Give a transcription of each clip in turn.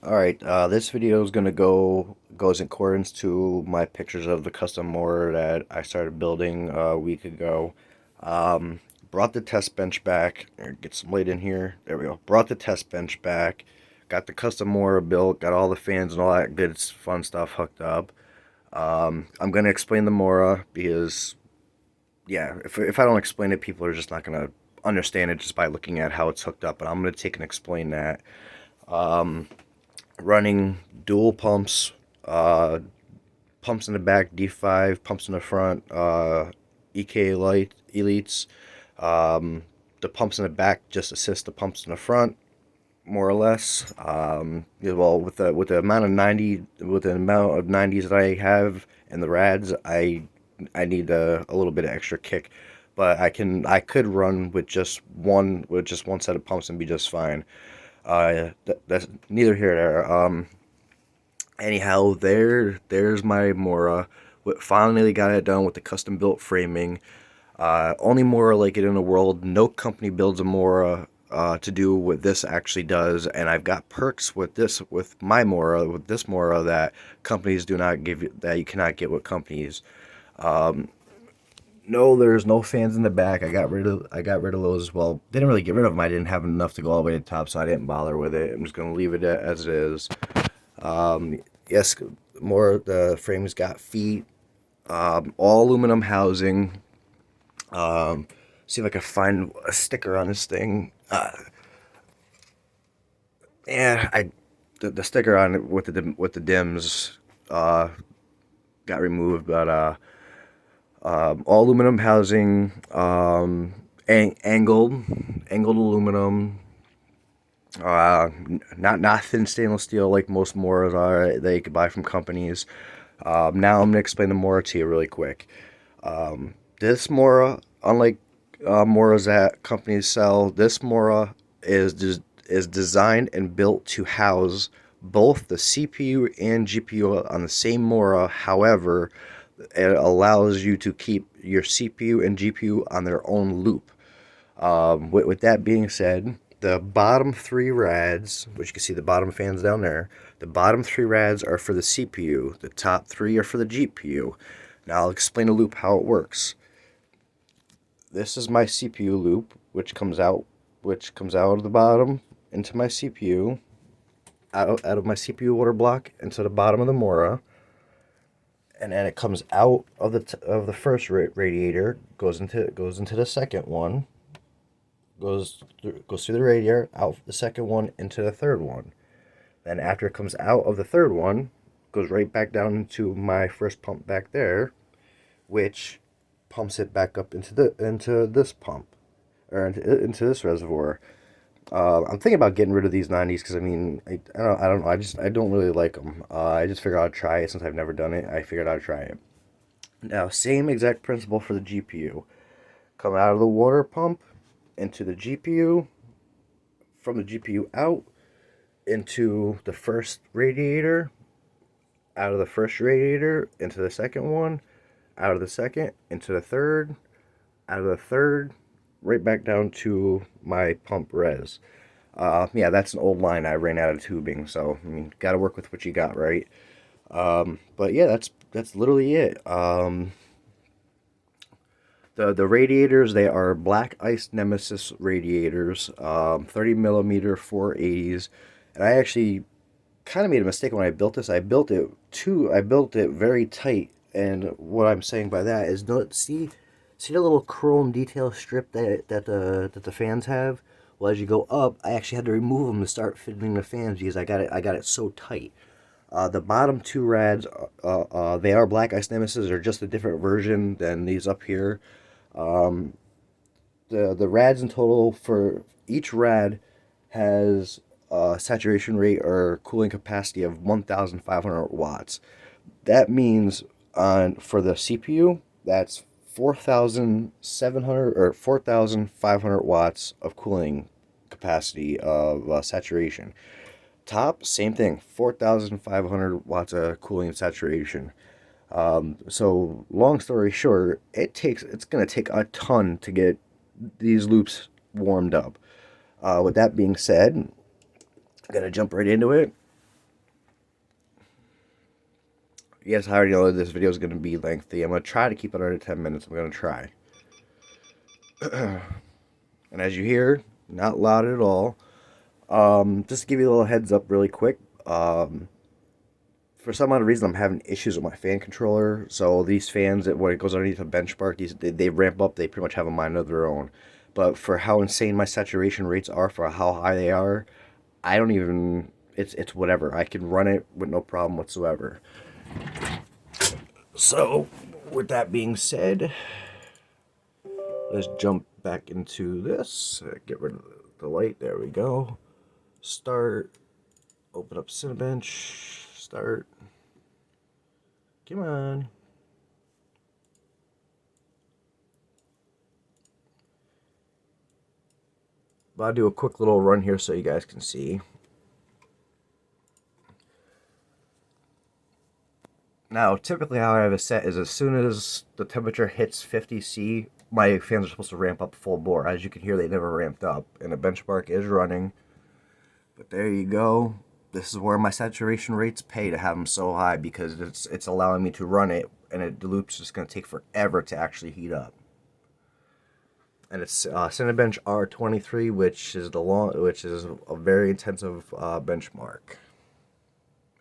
Alright, this video is gonna goes in accordance to my pictures of the custom mower that I started building a week ago. Um, Brought the test bench back. Get some light in here. There we go. Brought the test bench back. Got the custom mower built. Got all the fans and all that good fun stuff hooked up. I'm gonna explain the mora because yeah, if I don't explain it, people are just not gonna understand it just by looking at how it's hooked up. But I'm gonna take and explain that. Um, Running dual pumps, pumps in the back, D5, pumps in the front, EK light elites. Um, the pumps in the back just assist the pumps in the front, more or less. Yeah, well, with the amount of 90s that I have and the rads, I need a little bit of extra kick, but I could run with just one set of pumps and be just fine. That's neither here nor there. Anyhow, there's my Mora. Finally got it done with the custom built framing. Only Mora like it in the world. No company builds a Mora to do what this actually does, and I've got perks with my Mora, with this Mora that companies do not give you, that you cannot get with companies. No, there's no fans in the back. I got rid of those as well. Didn't really get rid of them. I didn't have enough to go all the way to the top, so I didn't bother with it. I'm just gonna leave it as it is. Yes, more the frame's got feet, all aluminum housing. See if I can find a sticker on this thing. Yeah, the sticker on it with the dims uh, got removed, but all aluminum housing, angled aluminum. Not thin stainless steel like most Moras are that you could buy from companies. Now I'm gonna explain the Mora to you really quick. This Mora, unlike Moras that companies sell, this Mora is designed and built to house both the CPU and GPU on the same Mora. However, it allows you to keep your CPU and GPU on their own loop. With that being said, the bottom three rads, which you can see the bottom fans down there, the bottom three rads are for the CPU. The top three are for the GPU. Now I'll explain the loop how it works. This is my CPU loop, which comes out of the bottom into my CPU, out of my CPU water block into the bottom of the Mora, and then it comes out of the first radiator, goes into the second one, goes through the radiator, out the second one into the third one. Then after it comes out of the third one, goes right back down into my first pump back there, which pumps it back up into this pump or into this reservoir. I'm thinking about getting rid of these 90s because I don't know, I don't really like them. I just figured I'd try it since I've never done it. I figured I'd try it. Now, same exact principle for the GPU. Come out of the water pump into the GPU, from the GPU out into the first radiator, out of the first radiator into the second one, out of the second into the third, out of the third, right back down to my pump res. Yeah, that's an old line. I ran out of tubing, so I mean, got to work with what you got, right? But yeah, that's literally it. The radiators, they are Black Ice Nemesis radiators, 30 millimeter 480s, and I actually kind of made a mistake when I built this. I built it very tight, and what I'm saying by that is, don't see the little chrome detail strip that the fans have. Well, as you go up, I actually had to remove them to start fitting the fans because I got it so tight. The bottom two rads, they are Black Ice Nemesis, are just a different version than these up here. The rads in total for each rad has a saturation rate or cooling capacity of 1,500 watts. That means on for the CPU, that's 4,700 or 4,500 watts of cooling capacity of saturation. Top, same thing, 4,500 watts of cooling saturation. So long story short, it's gonna take a ton to get these loops warmed up. With that being said, I'm gonna jump right into it. Yes, I already know that this video is going to be lengthy. I'm going to try to keep it under 10 minutes. I'm going to try. And as you hear, not loud at all. Just to give you a little heads up really quick. For some odd reason, I'm having issues with my fan controller. So these fans, when it goes underneath a benchmark, they ramp up. They pretty much have a mind of their own. But for how insane my saturation rates are, for how high they are, I don't even. It's whatever. I can run it with no problem whatsoever. So, with that being said, let's jump back into this. Get rid of the light. There we go. Start. Open up Cinebench. Start. Come on. But I'll do a quick little run here so you guys can see. Now, typically how I have it set is as soon as the temperature hits 50°C, my fans are supposed to ramp up full bore. As you can hear, they never ramped up, and the benchmark is running. But there you go. This is where my saturation rates pay to have them so high, because it's allowing me to run it, and the loop's just going to take forever to actually heat up. And it's Cinebench R23, which is a very intensive benchmark.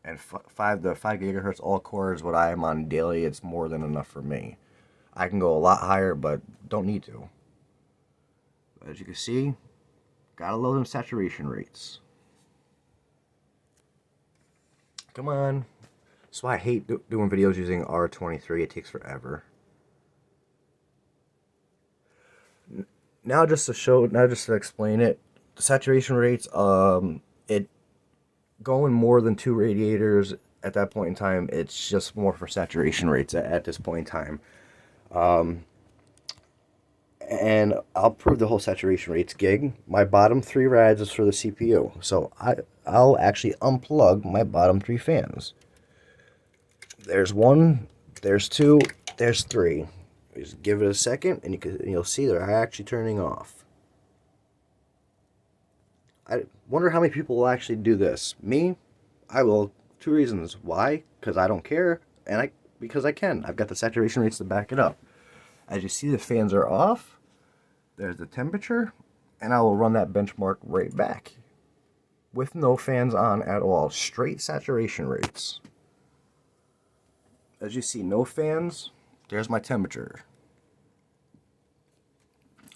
And the 5 gigahertz all core is what I am on daily. It's more than enough for me. I can go a lot higher, but don't need to. As you can see, gotta love them saturation rates. Come on. That's why I hate doing videos using R23. It takes forever. Now just to explain it, the saturation rates, it going more than 2 radiators at that point in time, it's just more for saturation rates at this point in time. And I'll prove the whole saturation rates gig. My bottom 3 rads is for the CPU, so I'll actually unplug my bottom 3 fans. There's 1, there's 2, there's 3. Just give it a second, and you'll see they're actually turning off. I wonder how many people will actually do this. Me, I will. 2 reasons. Why? Because I don't care, and because I can. I've got the saturation rates to back it up. As you see, the fans are off. There's the temperature, and I will run that benchmark right back with no fans on at all. Straight saturation rates. As you see, no fans. There's my temperature.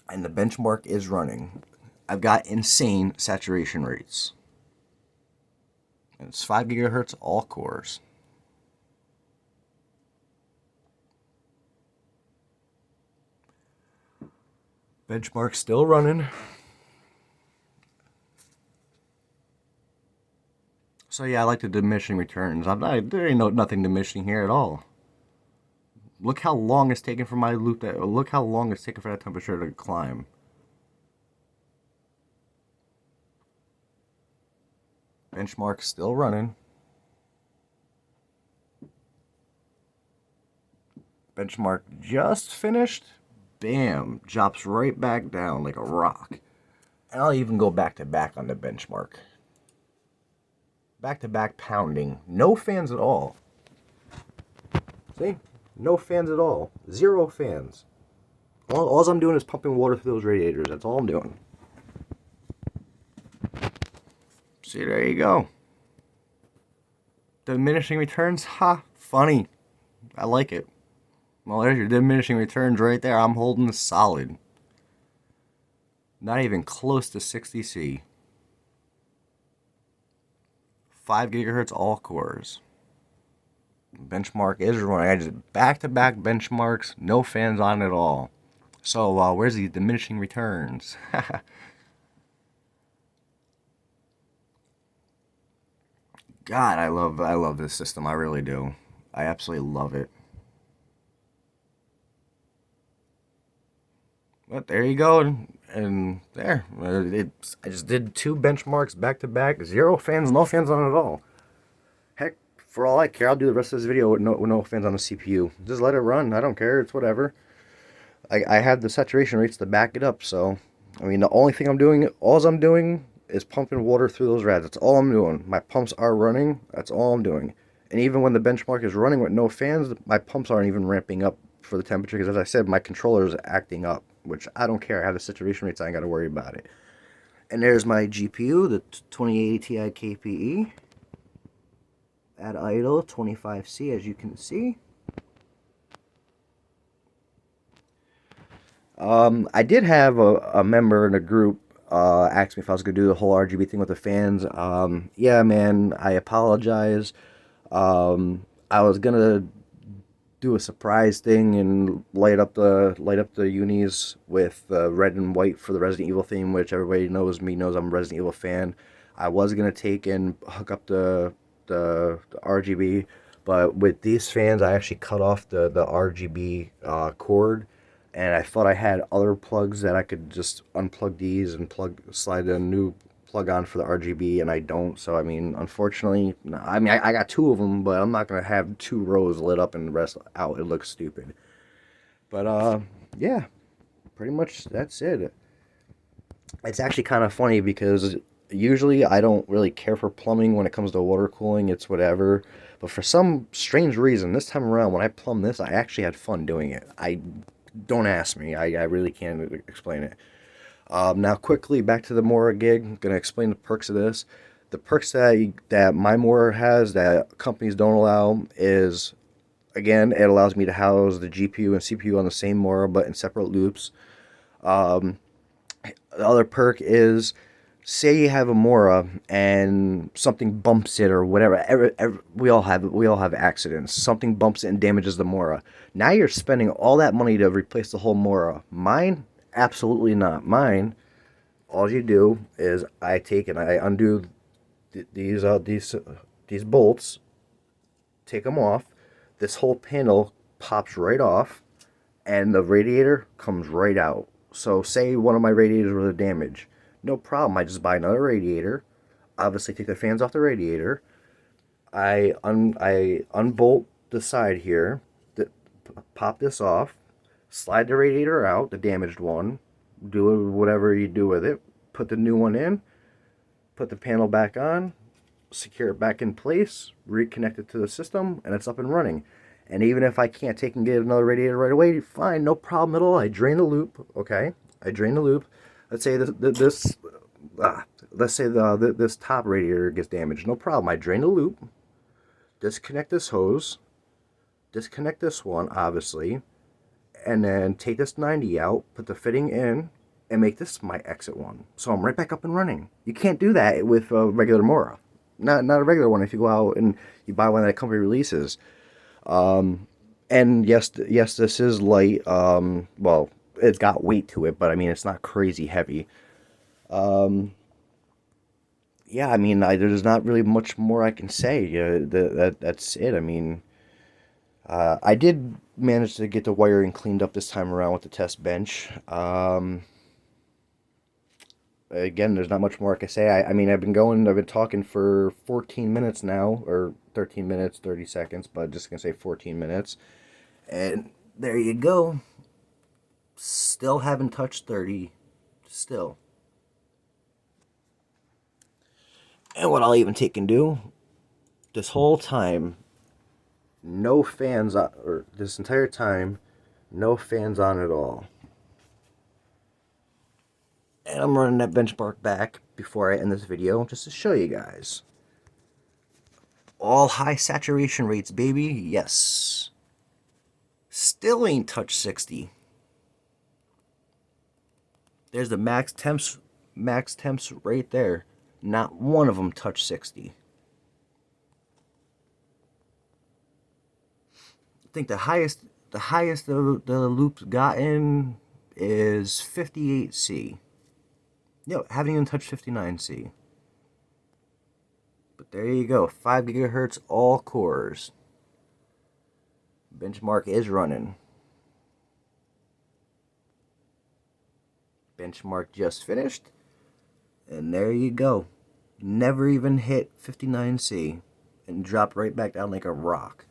And the benchmark is running. I've got insane saturation rates. And it's 5 gigahertz all cores. Benchmark still running. So yeah, I like the diminishing returns. There ain't nothing diminishing here at all. Look how long it's taken for my loop. Look how long it's taken for that temperature to climb. Benchmark still running. Benchmark just finished. Bam. Drops right back down like a rock. And I'll even go back to back on the benchmark. Back to back pounding. No fans at all. See? No fans at all. 0 fans. All I'm doing is pumping water through those radiators. That's all I'm doing. See, there you go. Diminishing returns? Ha! Funny. I like it. Well, there's your diminishing returns right there. I'm holding solid. Not even close to 60°C. 5 gigahertz all cores. Benchmark is running. I just back-to-back benchmarks, no fans on at all. So where's the diminishing returns? God, I love this system. I really do. I absolutely love it. But there you go, and there. I just did 2 benchmarks back-to-back. 0 fans, no fans on it at all. Heck, for all I care, I'll do the rest of this video with no fans on the CPU. Just let it run. I don't care. It's whatever. I have the saturation rates to back it up, so... I mean, the only thing I'm doing... All I'm doing is pumping water through those rads. That's all I'm doing. My pumps are running. That's all I'm doing. And even when the benchmark is running with no fans, my pumps aren't even ramping up for the temperature because, as I said, my controller is acting up, which I don't care. I have the saturation rates, I ain't got to worry about it. And there's my GPU, the 2080 Ti KPE at idle 25C, as you can see. I did have a member in a group ask me if I was going to do the whole RGB thing with the fans. Yeah, man, I apologize. I was gonna do a surprise thing and light up the unis with red and white for the Resident Evil theme, which everybody knows I'm a Resident Evil fan. I was gonna take and hook up the RGB, but with these fans, I actually cut off the RGB cord, and I thought I had other plugs that I could just unplug these and slide a new plug on for the RGB, and I don't. So I mean, unfortunately, I mean I got two of them, but I'm not gonna have two rows lit up and the rest out. It looks stupid. But yeah, pretty much that's it. It's actually kind of funny because usually I don't really care for plumbing when it comes to water cooling. It's whatever. But for some strange reason, this time around when I plumbed this, I actually had fun doing it. I don't ask me. I really can't explain it. Now, quickly back to the mora gig. I'm gonna explain the perks of this. The perks that my mora has that companies don't allow is, again, it allows me to house the GPU and CPU on the same mora but in separate loops. Um, the other perk is, say you have a mora and something bumps it or whatever. We all have accidents. Something bumps it and damages the mora. Now you're spending all that money to replace the whole mora. Mine, absolutely not. Mine, all you do is I take and I undo these bolts, take them off. This whole panel pops right off, and the radiator comes right out. So say one of my radiators was damaged, no problem. I just buy another radiator. Obviously, take the fans off the radiator. I unbolt the side here, pop this off, slide the radiator out, the damaged one, do whatever you do with it, put the new one in, put the panel back on, secure it back in place, reconnect it to the system, and it's up and running. And even if I can't take and get another radiator right away, fine, no problem at all. I drain the loop, okay? I drain the loop. Let's say this top radiator gets damaged. No problem. I drain the loop, disconnect this hose, disconnect this one, obviously, and then take this 90 out, put the fitting in, and make this my exit one. So I'm right back up and running. You can't do that with a regular mora. Not a regular one if you go out and you buy one that a company releases. And yes, this is light. Well, it's got weight to it, but I mean, it's not crazy heavy. Yeah, I mean, there's not really much more I can say. That's it. I mean, I did manage to get the wiring cleaned up this time around with the test bench. Again, there's not much more I can say. I mean, I've been talking for 14 minutes now, or 13 minutes, 30 seconds, but just gonna say 14 minutes. And there you go. Still haven't touched 30. Still. And what I'll even take and do, this whole time, no fans on, or this entire time, no fans on at all. And I'm running that benchmark back before I end this video just to show you guys. All high saturation rates, baby. Yes. Still ain't touched 60. There's the max temps right there. Not one of them touched 60. I think the highest the loop's gotten is 58C. No, haven't even touched 59C. But there you go, 5 gigahertz, all cores. Benchmark is running. Benchmark just finished. And there you go. Never even hit 59C. And dropped right back down like a rock.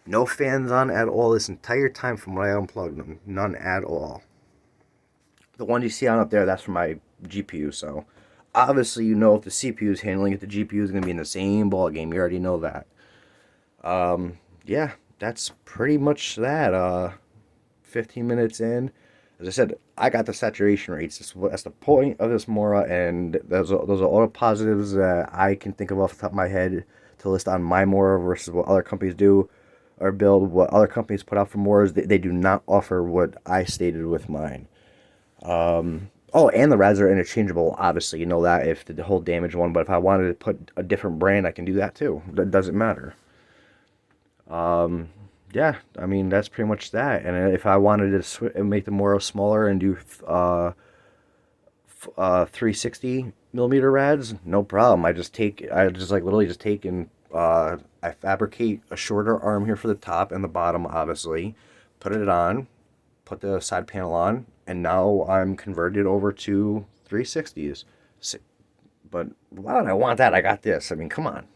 No fans on at all this entire time from when I unplugged them. None at all. The one you see on up there, that's for my GPU, so obviously you know if the CPU is handling it, the GPU is going to be in the same ball game. You already know that. Yeah, that's pretty much that. 15 minutes in, as I said, I got the saturation rates. That's the point of this Mora, and those are all the positives that I can think of off the top of my head to list on my Mora versus what other companies do or build. What other companies put out for Moras, they do not offer what I stated with mine. Oh, and the rads are interchangeable. Obviously, you know that if the whole damage one. But if I wanted to put a different brand, I can do that too. That doesn't matter. Yeah, I mean that's pretty much that. And if I wanted to make the Moro smaller and do 360 millimeter rads, no problem. I just like literally just take and I fabricate a shorter arm here for the top and the bottom, obviously, put it on, put the side panel on, and now I'm converted over to 360s. But why would I want that? I got this. I mean, come on.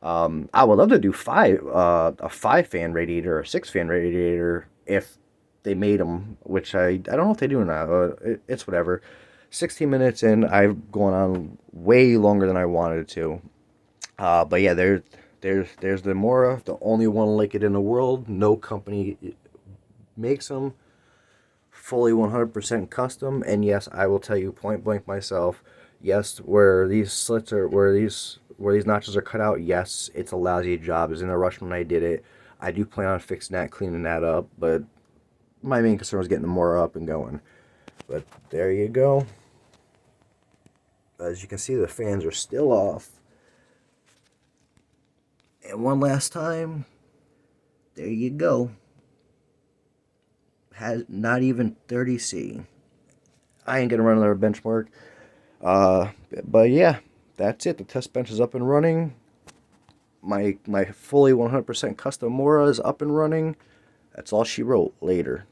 I would love to do a 5 fan radiator or a 6 fan radiator if they made them, which I don't know if they do or not. It's whatever. 16 minutes in, I've gone on way longer than I wanted to. But yeah, there's the Mora, the only one like it in the world. No company makes them. Fully 100% custom, and yes, I will tell you point blank myself. Yes, where these slits are, where these notches are cut out. Yes, it's a lousy job. I was in a rush when I did it. I do plan on fixing that, cleaning that up, but my main concern was getting the Mora up and going. But there you go. As you can see, the fans are still off. And one last time, there you go. Has not even 30C. I ain't gonna run another benchmark. But yeah, that's it. The test bench is up and running. My fully 100% custom Mora is up and running. That's all she wrote. Later.